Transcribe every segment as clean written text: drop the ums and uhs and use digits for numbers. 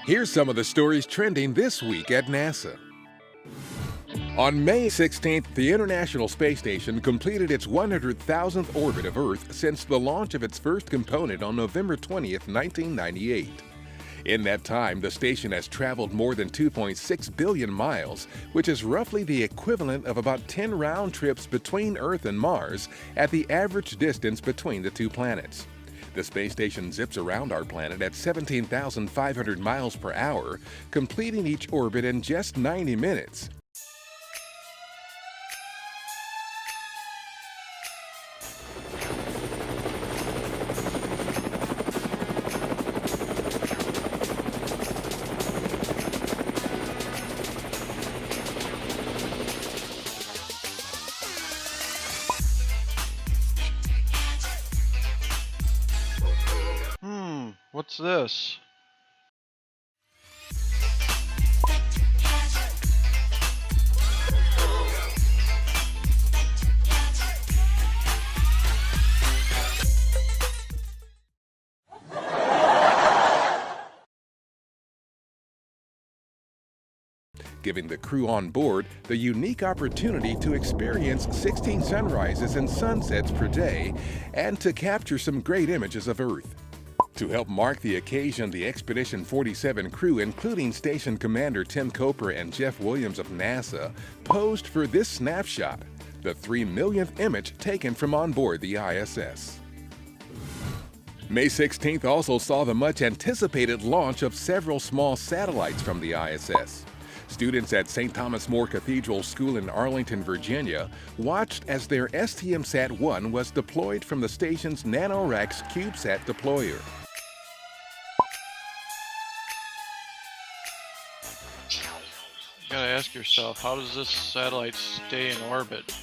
Here's some of the stories trending this week at NASA. On May 16th, the International Space Station completed its 100,000th orbit of Earth since the launch of its first component on November 20th, 1998. In that time, the station has traveled more than 2.6 billion miles, which is roughly the equivalent of about 10 round trips between Earth and Mars at the average distance between the two planets. The space station zips around our planet at 17,500 miles per hour, completing each orbit in just 90 minutes. What's this? Giving the crew on board the unique opportunity to experience 16 sunrises and sunsets per day and to capture some great images of Earth. To help mark the occasion, the Expedition 47 crew, including Station Commander Tim Coper and Jeff Williams of NASA, posed for this snapshot, the 3 millionth image taken from on board the ISS. May 16th also saw the much-anticipated launch of several small satellites from the ISS. Students at St. Thomas More Cathedral School in Arlington, Virginia, watched as their STM-SAT-1 was deployed from the station's NanoRacks CubeSat deployer. You gotta ask yourself, how does this satellite stay in orbit?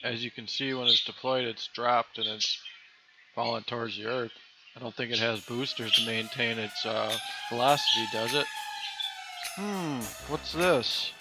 As you can see, when it's deployed, it's dropped and it's falling towards the Earth. I don't think it has boosters to maintain its velocity, does it? What's this?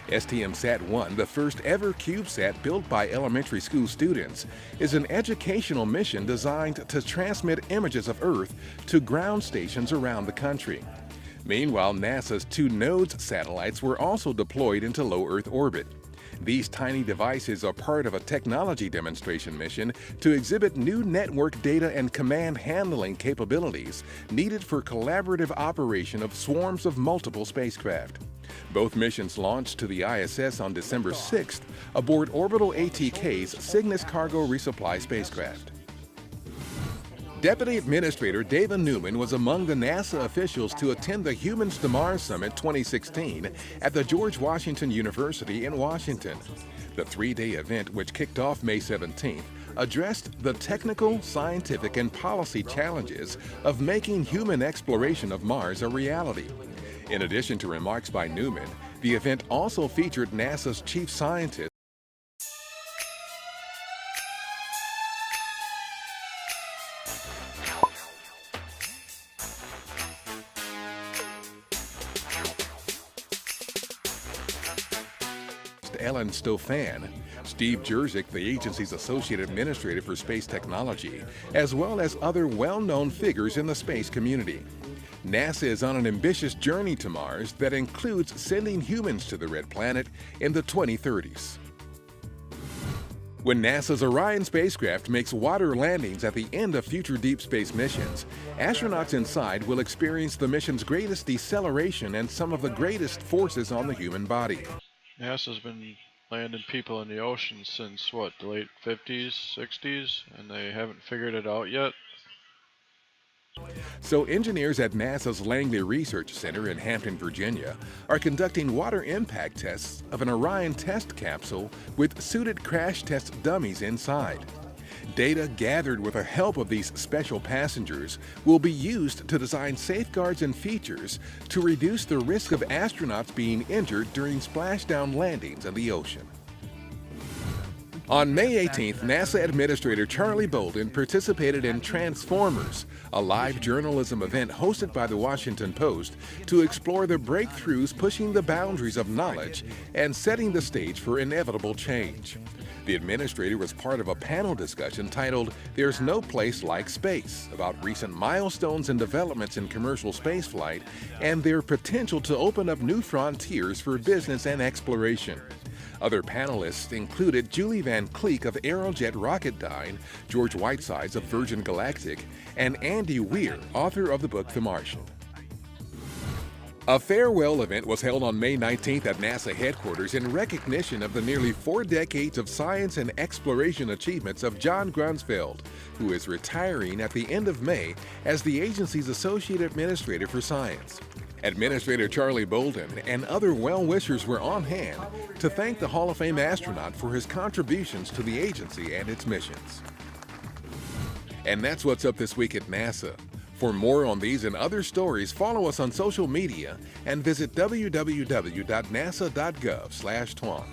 STM-SAT-1, the first ever CubeSat built by elementary school students, is an educational mission designed to transmit images of Earth to ground stations around the country. Meanwhile, NASA's 2 NODES satellites were also deployed into low Earth orbit. These tiny devices are part of a technology demonstration mission to exhibit new network data and command handling capabilities needed for collaborative operation of swarms of multiple spacecraft. Both missions launched to the ISS on December 6th aboard Orbital ATK's Cygnus Cargo Resupply spacecraft. Deputy Administrator David Newman was among the NASA officials to attend the Humans to Mars Summit 2016 at the George Washington University in Washington. The 3-day event, which kicked off May 17th, addressed the technical, scientific, and policy challenges of making human exploration of Mars a reality. In addition to remarks by Newman, the event also featured NASA's chief scientist, Ellen Stofan, Steve Jerzik, the agency's Associate Administrator for Space Technology, as well as other well-known figures in the space community. NASA is on an ambitious journey to Mars that includes sending humans to the Red Planet in the 2030s. When NASA's Orion spacecraft makes water landings at the end of future deep space missions, astronauts inside will experience the mission's greatest deceleration and some of the greatest forces on the human body. NASA's been landing people in the ocean since, what, the late 50s, 60s, and they haven't figured it out yet? So engineers at NASA's Langley Research Center in Hampton, Virginia, are conducting water impact tests of an Orion test capsule with suited crash test dummies inside. Data gathered with the help of these special passengers will be used to design safeguards and features to reduce the risk of astronauts being injured during splashdown landings in the ocean. On May 18th, NASA Administrator Charlie Bolden participated in Transformers, a live journalism event hosted by the Washington Post to explore the breakthroughs pushing the boundaries of knowledge and setting the stage for inevitable change. The administrator was part of a panel discussion titled "There's No Place Like Space" about recent milestones and developments in commercial spaceflight and their potential to open up new frontiers for business and exploration. Other panelists included Julie Van Cleek of Aerojet Rocketdyne, George Whitesides of Virgin Galactic, and Andy Weir, author of the book The Martian. A farewell event was held on May 19th at NASA headquarters in recognition of the nearly 4 decades of science and exploration achievements of John Grunsfeld, who is retiring at the end of May as the agency's Associate Administrator for Science. Administrator Charlie Bolden and other well-wishers were on hand to thank the Hall of Fame astronaut for his contributions to the agency and its missions. And that's what's up this week at NASA. For more on these and other stories, follow us on social media and visit www.nasa.gov/twan.